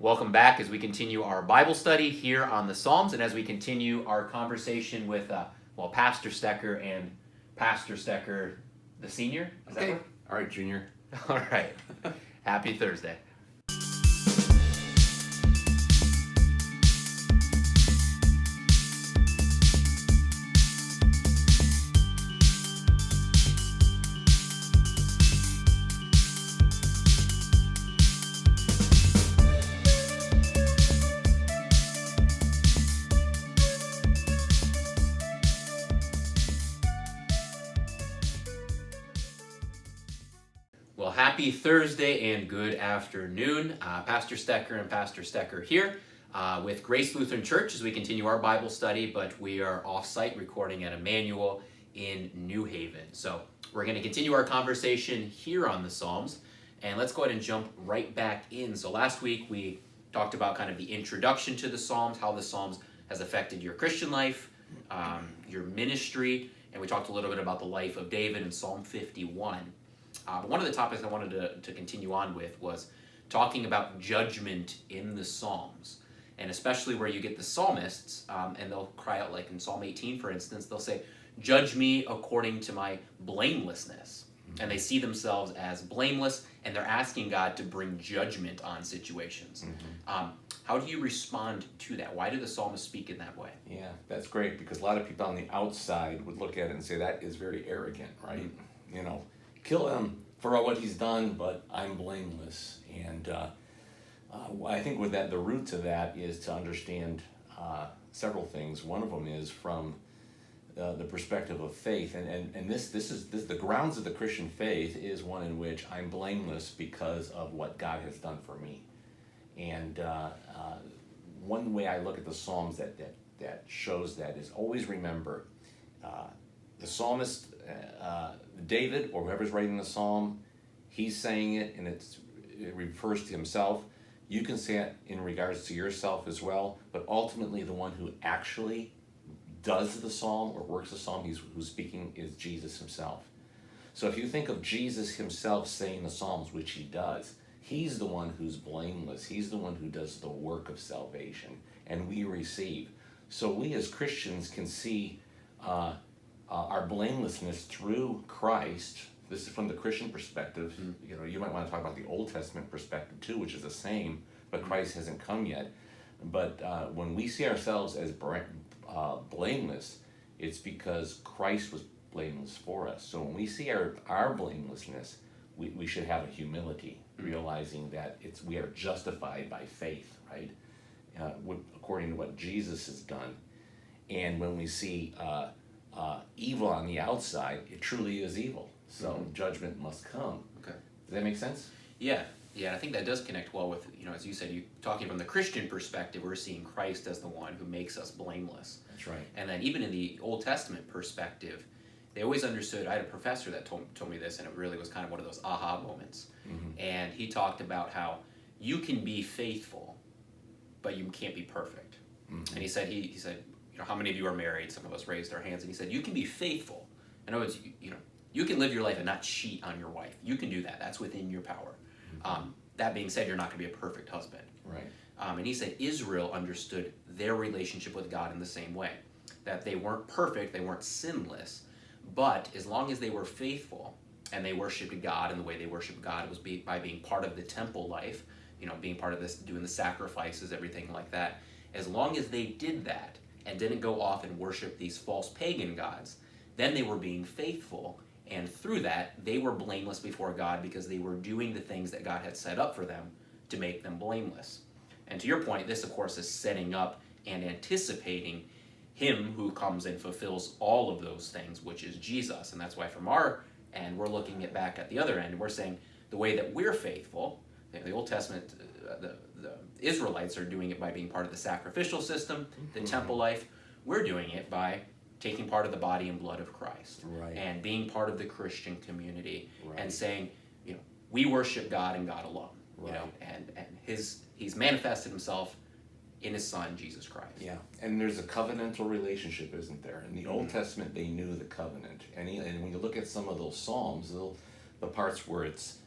Welcome back as we continue our Bible study here on the Psalms and as we continue our conversation with, Pastor Stecker and Pastor Stecker the Senior. Is Okay. That All right, Junior. All right. Happy Thursday. Well, happy Thursday and good afternoon. Pastor Stecker and Pastor Stecker here with Grace Lutheran Church as we continue our Bible study, but we are off-site recording at Emmanuel in New Haven. So we're going to continue our conversation here on the Psalms, and let's go ahead and jump right back in. So last week we talked about kind of the introduction to the Psalms, how the Psalms has affected your Christian life, your ministry, and we talked a little bit about the life of David in Psalm 51. But one of the topics I wanted to continue on with was talking about judgment in the Psalms, and especially where you get the psalmists, and they'll cry out, like in Psalm 18, for instance, they'll say, "Judge me according to my blamelessness." Mm-hmm. And they see themselves as blameless, and they're asking God to bring judgment on situations. Mm-hmm. How do you respond to that? Why do the psalmists speak in that way? Yeah, that's great, because a lot of people on the outside would look at it and say that is very arrogant, right? Mm-hmm. You know, kill him for what he's done, but I'm blameless. And I think with that, the root to that is to understand several things. One of them is from the perspective of faith, and this is the grounds of the Christian faith is one in which I'm blameless because of what God has done for me. And one way I look at the Psalms that shows that is always remember the psalmist, David, or whoever's writing the psalm, he's saying it, and it refers to himself. You can say it in regards to yourself as well, but ultimately the one who actually does the psalm or works the psalm, who's speaking, is Jesus himself. So if you think of Jesus himself saying the psalms, which he does, he's the one who's blameless. He's the one who does the work of salvation, and we receive. So we as Christians can see our blamelessness through Christ. This is from the Christian perspective. Mm-hmm. You know, you might want to talk about the Old Testament perspective too, which is the same, but Christ hasn't come yet. But when we see ourselves as blameless, it's because Christ was blameless for us. So when we see our blamelessness, we should have a humility, realizing that we are justified by faith, right? According to what Jesus has done. And when we see evil on the outside, it truly is evil. So judgment must come. Okay. Does that make sense? Yeah, I think that does connect well with, as you said, you talking from the Christian perspective, we're seeing Christ as the one who makes us blameless. That's right. And then even in the Old Testament perspective, they always understood. I had a professor that told me this, and it really was kind of one of those aha moments. Mm-hmm. And he talked about how you can be faithful, but you can't be perfect. Mm-hmm. And he said, how many of you are married? Some of us raised our hands, and he said, you can be faithful. In other words, you can live your life and not cheat on your wife. You can do that. That's within your power. Mm-hmm. That being said, you're not going to be a perfect husband. Right. And he said Israel understood their relationship with God in the same way, that they weren't perfect, they weren't sinless, but as long as they were faithful and they worshiped God, and the way they worshiped God was by being part of the temple life, being part of this, doing the sacrifices, everything like that. As long as they did that and didn't go off and worship these false pagan gods, then they were being faithful. And through that, they were blameless before God because they were doing the things that God had set up for them to make them blameless. And to your point, this, of course, is setting up and anticipating him who comes and fulfills all of those things, which is Jesus. And that's why from our end, we're looking back at the other end, and we're saying the way that we're faithful, the Old Testament, the Israelites are doing it by being part of the sacrificial system, the temple life. We're doing it by taking part of the body and blood of Christ, right, and being part of the Christian community, right, and saying, we worship God and God alone, right, and he's manifested himself in his Son, Jesus Christ. Yeah, and there's a covenantal relationship, isn't there? In the Old Testament, they knew the covenant, and when you look at some of those Psalms, the parts where it's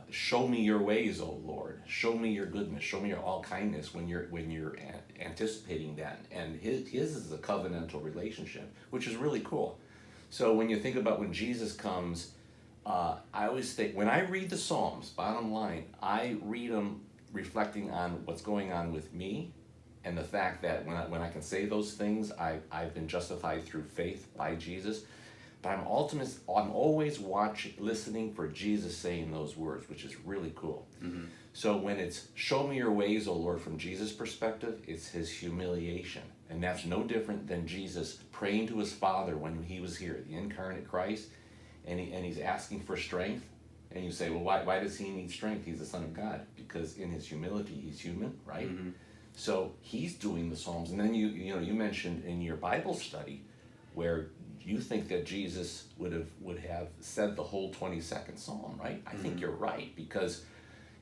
Show me your ways, O Lord. Show me your goodness. Show me your all kindness when you're anticipating that. And his is a covenantal relationship, which is really cool. So when you think about when Jesus comes, I always think, when I read the Psalms, bottom line, I read them reflecting on what's going on with me, and the fact that when I can say those things, I've been justified through faith by Jesus. But I'm always listening for Jesus saying those words, which is really cool. Mm-hmm. So when it's show me your ways, O Lord, from Jesus' perspective, it's his humiliation. And that's no different than Jesus praying to his Father when he was here, the incarnate Christ, and he's asking for strength. And you say, well, why does he need strength? He's the Son of God. Because in his humility, he's human, right? Mm-hmm. So he's doing the Psalms. And then you mentioned in your Bible study where you think that Jesus would have said the whole 22nd Psalm, right? I think you're right, because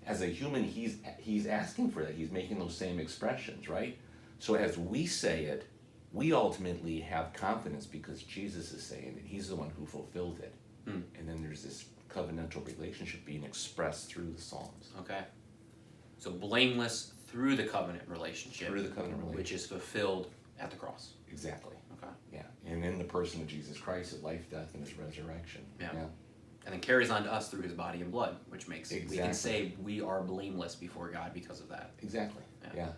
as a human, he's asking for that. He's making those same expressions, right? So as we say it, we ultimately have confidence because Jesus is saying it. He's the one who fulfilled it. Mm. And then there's this covenantal relationship being expressed through the Psalms. Okay. So blameless through the covenant relationship. Through the covenant relationship. Which is fulfilled at the cross. Exactly. Okay. Yeah. And in the person of Jesus Christ, his life, death, and his resurrection. Yeah. And then carries on to us through his body and blood, which makes we can say we are blameless before God because of that. Exactly. Yeah.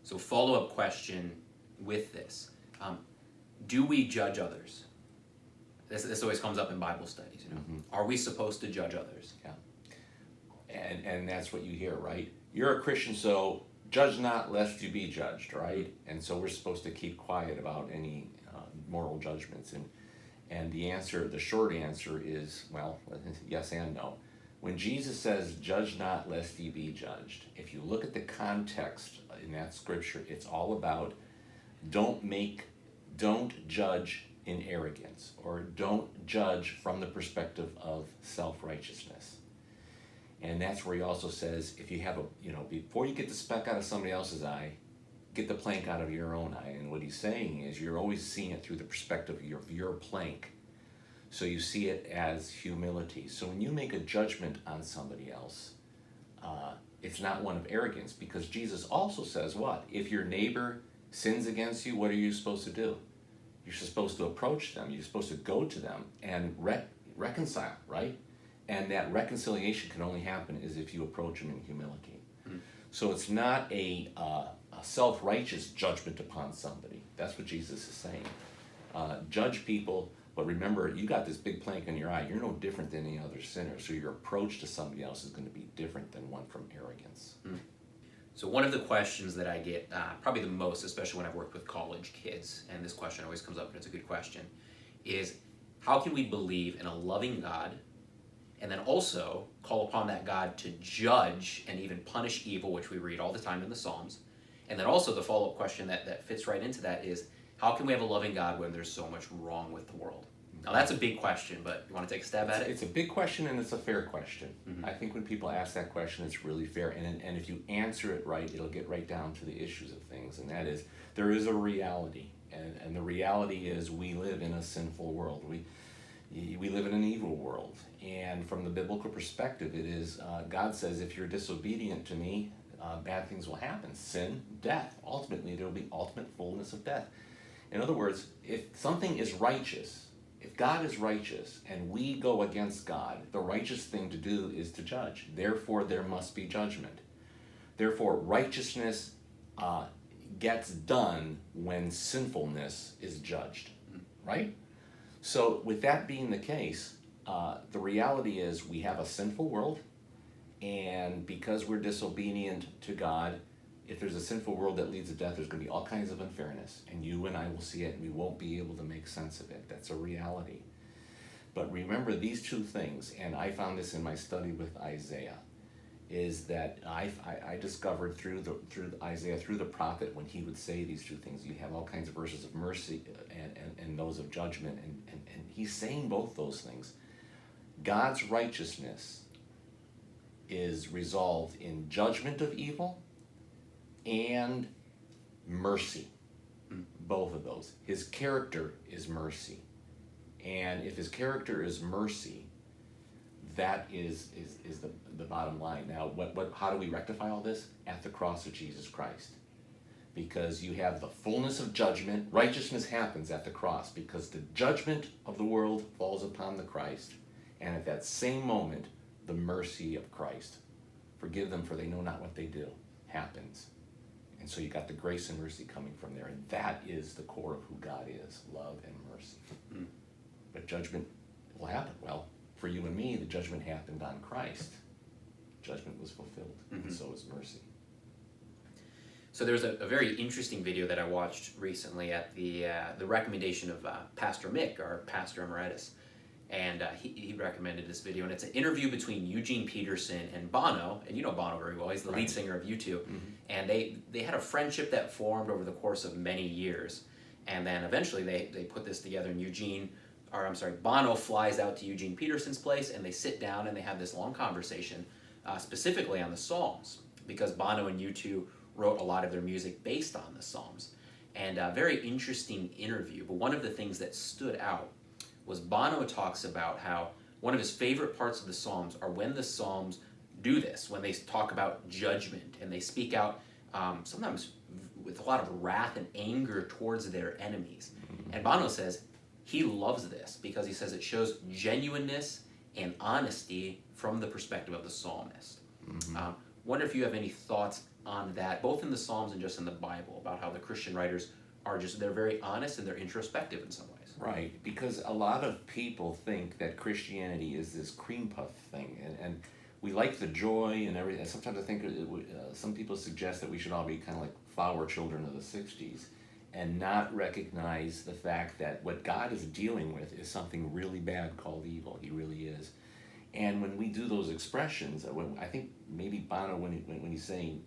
So follow-up question with this. Do we judge others? This always comes up in Bible studies, Mm-hmm. Are we supposed to judge others? Yeah. And that's what you hear, right? You're a Christian, so judge not lest you be judged, right? And so we're supposed to keep quiet about any moral judgments. And the short answer is, well, yes and no. When Jesus says, judge not lest ye be judged, if you look at the context in that scripture, it's all about don't judge in arrogance, or don't judge from the perspective of self-righteousness. And that's where he also says, if you have before you get the speck out of somebody else's eye, get the plank out of your own eye. And what he's saying is you're always seeing it through the perspective of your plank. So you see it as humility. So when you make a judgment on somebody else, it's not one of arrogance, because Jesus also says what? If your neighbor sins against you, what are you supposed to do? You're supposed to approach them. You're supposed to go to them and reconcile, right? And that reconciliation can only happen is if you approach them in humility. Mm-hmm. So it's not a self-righteous judgment upon somebody. That's what Jesus is saying. Judge people, but remember, you got this big plank in your eye. You're no different than any other sinner. So your approach to somebody else is going to be different than one from arrogance. Mm-hmm. So one of the questions that I get probably the most, especially when I've worked with college kids, and this question always comes up and it's a good question, is how can we believe in a loving God and then also call upon that God to judge and even punish evil, which we read all the time in the Psalms? And then also the follow-up question that fits right into that is, how can we have a loving God when there's so much wrong with the world? Now that's a big question, but you want to take a stab at it? It's a big question, and it's a fair question. Mm-hmm. I think when people ask that question, it's really fair. And if you answer it right, it'll get right down to the issues of things. And that is, there is a reality. And the reality is we live in a sinful world. We live in an evil world. And from the biblical perspective, it is, God says, if you're disobedient to me, bad things will happen. Sin, death. Ultimately, there will be ultimate fullness of death. In other words, if something is righteous, if God is righteous and we go against God, the righteous thing to do is to judge. Therefore, there must be judgment. Therefore, righteousness gets done when sinfulness is judged, right? So with that being the case, the reality is we have a sinful world, and because we're disobedient to God, if there's a sinful world that leads to death, there's going to be all kinds of unfairness, and you and I will see it, and we won't be able to make sense of it. That's a reality. But remember these two things, and I found this in my study with Isaiah, is that I discovered through Isaiah, through the prophet, when he would say these two things, you have all kinds of verses of mercy and those of judgment, and he's saying both those things. God's righteousness is resolved in judgment of evil and mercy. Both of those. His character is mercy. And if his character is mercy, that is the bottom line. Now, how do we rectify all this? At the cross of Jesus Christ. Because you have the fullness of judgment. Righteousness happens at the cross because the judgment of the world falls upon the Christ. And at that same moment, the mercy of Christ, forgive them for they know not what they do, happens. And so you got the grace and mercy coming from there. And that is the core of who God is, love and mercy. Mm. But judgment will happen. Well, for you and me, the judgment happened on Christ. Judgment was fulfilled, and so is mercy. So there's a very interesting video that I watched recently at the recommendation of Pastor Mick, our pastor emeritus, and he recommended this video, and it's an interview between Eugene Peterson and Bono, and you know Bono very well. He's the lead singer of U2, and they had a friendship that formed over the course of many years, and then eventually they put this together, and Bono flies out to Eugene Peterson's place, and they sit down and they have this long conversation, specifically on the Psalms, because Bono and U2 wrote a lot of their music based on the Psalms. And a very interesting interview, but one of the things that stood out was Bono talks about how one of his favorite parts of the Psalms are when the Psalms do this, when they talk about judgment, and they speak out sometimes with a lot of wrath and anger towards their enemies. And Bono says he loves this because he says it shows genuineness and honesty from the perspective of the psalmist. Wonder if you have any thoughts on that, both in the Psalms and just in the Bible, about how the Christian writers are they're very honest and they're introspective in some ways. Right, because a lot of people think that Christianity is this cream puff thing, and we like the joy and everything. Sometimes I think some people suggest that we should all be kind of like flower children of the 60s and not recognize the fact that what God is dealing with is something really bad called evil. He really is. And when we do those expressions, I think maybe Bono, when he's saying,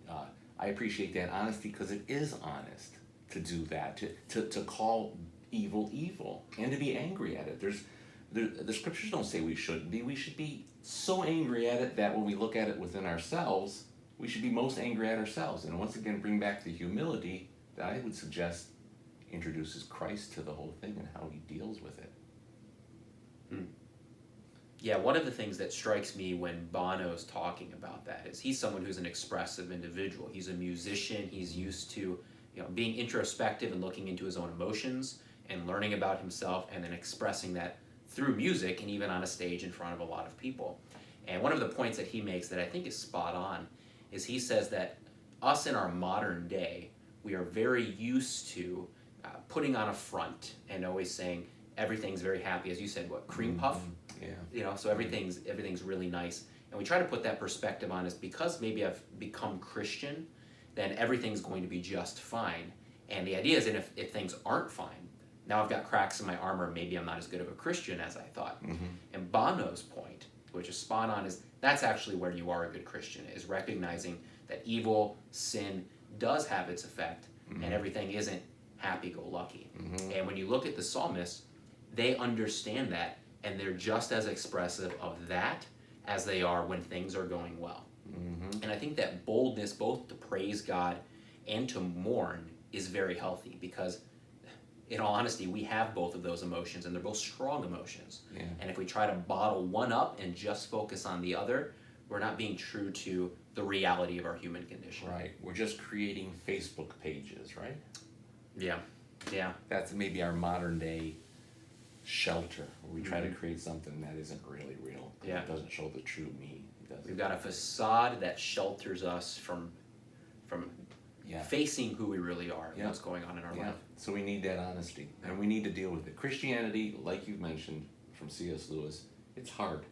I appreciate that honesty because it is honest to do that, to call evil evil and to be angry at it. The scriptures don't say we shouldn't be. We should be so angry at it that when we look at it within ourselves, we should be most angry at ourselves. And once again, bring back the humility that I would suggest introduces Christ to the whole thing and how he deals with it. Yeah, one of the things that strikes me when Bono's talking about that is he's someone who's an expressive individual. He's a musician. He's used to being introspective and looking into his own emotions and learning about himself and then expressing that through music and even on a stage in front of a lot of people. And one of the points that he makes that I think is spot on is he says that us in our modern day, we are very used to putting on a front and always saying everything's very happy, as you said, cream puff? Yeah. So everything's really nice. And we try to put that perspective on is because maybe I've become Christian, then everything's going to be just fine. And the idea is that if things aren't fine, now I've got cracks in my armor, maybe I'm not as good of a Christian as I thought. And Bono's point, which is spot on, is that's actually where you are a good Christian, is recognizing that evil, sin does have its effect, and everything isn't happy-go-lucky. And when you look at the psalmists, they understand that, and they're just as expressive of that as they are when things are going well. And I think that boldness, both to praise God and to mourn, is very healthy because, in all honesty, we have both of those emotions, and they're both strong emotions. And if we try to bottle one up and just focus on the other, we're not being true to the reality of our human condition. Right. We're just creating Facebook pages, right? Yeah. That's maybe our modern day shelter, where we try to create something that isn't really real. It doesn't show the true me. We've got a facade that shelters us from facing who we really are and what's going on in our life. So we need that honesty, and we need to deal with it. Christianity, like you mentioned from C.S. Lewis, it's hard.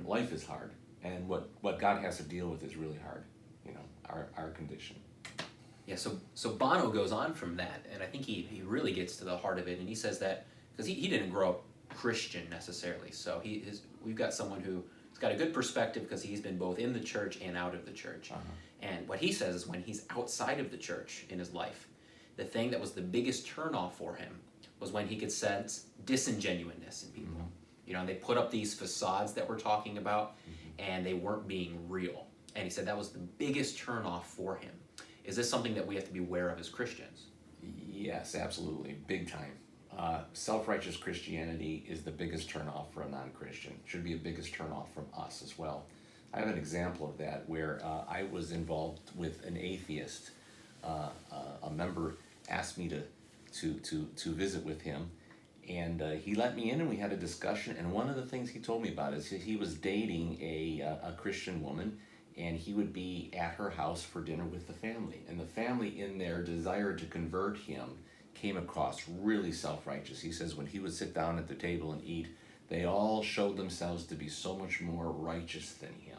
Life is hard, and what God has to deal with is really hard. Our condition. Yeah. So Bono goes on from that, and I think he really gets to the heart of it, and he says that because he didn't grow up Christian necessarily, so we've got someone who's got a good perspective because he's been both in the church and out of the church. And what he says is when he's outside of the church in his life, the thing that was the biggest turnoff for him was when he could sense disingenuousness in people. And they put up these facades that we're talking about, and they weren't being real. And he said that was the biggest turnoff for him. Is this something that we have to be aware of as Christians? Yes, absolutely, big time. self-righteous Christianity is the biggest turnoff for a non-Christian. Should be a biggest turnoff from us as well. I have an example of that where I was involved with an atheist. A member asked me to visit with him, and he let me in and we had a discussion. And one of the things he told me about is he was dating a Christian woman, and he would be at her house for dinner with the family. And the family, in their desire to convert him, came across really self-righteous. He says when he would sit down at the table and eat, they all showed themselves to be so much more righteous than him.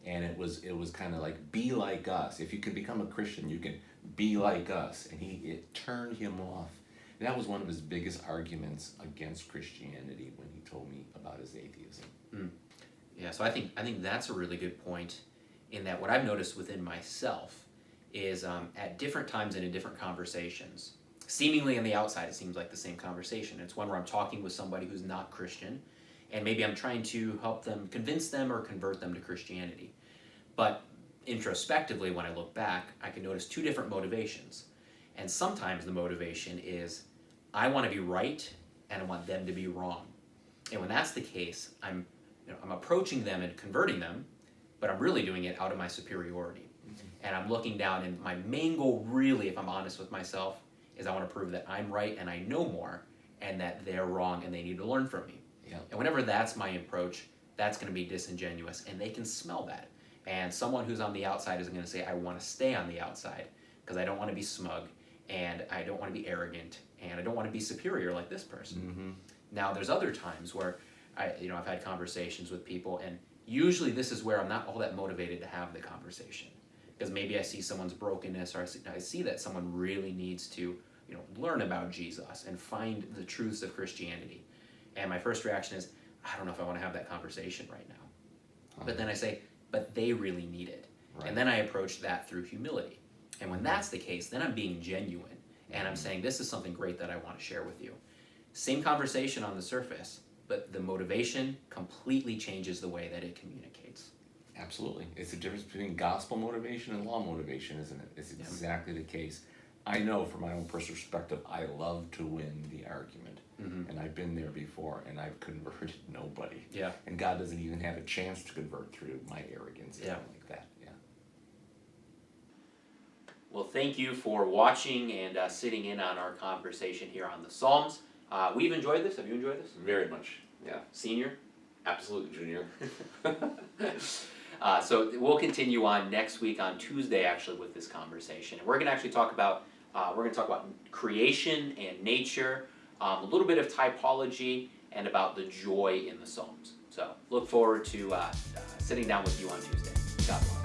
And it was kind of like, be like us. If you can become a Christian, you can be like us. And it turned him off. And that was one of his biggest arguments against Christianity when he told me about his atheism. Yeah, so I think that's a really good point, in that what I've noticed within myself is at different times and in different conversations, seemingly on the outside it seems like the same conversation. It's one where I'm talking with somebody who's not Christian, and maybe I'm trying to help them, convince them or convert them to Christianity. But introspectively, when I look back, I can notice two different motivations. And sometimes the motivation is, I want to be right and I want them to be wrong. And when that's the case, I'm approaching them and converting them, but I'm really doing it out of my superiority. And I'm looking down, and my main goal really, if I'm honest with myself, is I want to prove that I'm right and I know more, and that they're wrong and they need to learn from me. Yeah. And whenever that's my approach, that's going to be disingenuous, and they can smell that. And someone who's on the outside is going to say, I want to stay on the outside because I don't want to be smug, and I don't want to be arrogant, and I don't want to be superior like this person. Now, there's other times where I've had conversations with people, and usually this is where I'm not all that motivated to have the conversation, because maybe I see someone's brokenness, or I see that someone really needs to learn about Jesus and find the truths of Christianity. And my first reaction is, I don't know if I want to have that conversation right now. But then I say, but they really need it. Right. And then I approach that through humility. And when that's the case, then I'm being genuine. And I'm saying, this is something great that I want to share with you. Same conversation on the surface, but the motivation completely changes the way that it communicates. Absolutely. It's the difference between gospel motivation and law motivation, isn't it? It's exactly the case. I know from my own personal perspective, I love to win the argument. And I've been there before, and I've converted nobody. Yeah. And God doesn't even have a chance to convert through my arrogance, like that. Yeah. Well, thank you for watching and sitting in on our conversation here on the Psalms. We've enjoyed this. Have you enjoyed this? Very much. Yeah. Senior? Absolutely, junior. So we'll continue on next week on Tuesday, actually, with this conversation. And we're going to actually talk about creation and nature, a little bit of typology, and about the joy in the Psalms. So look forward to sitting down with you on Tuesday. God bless.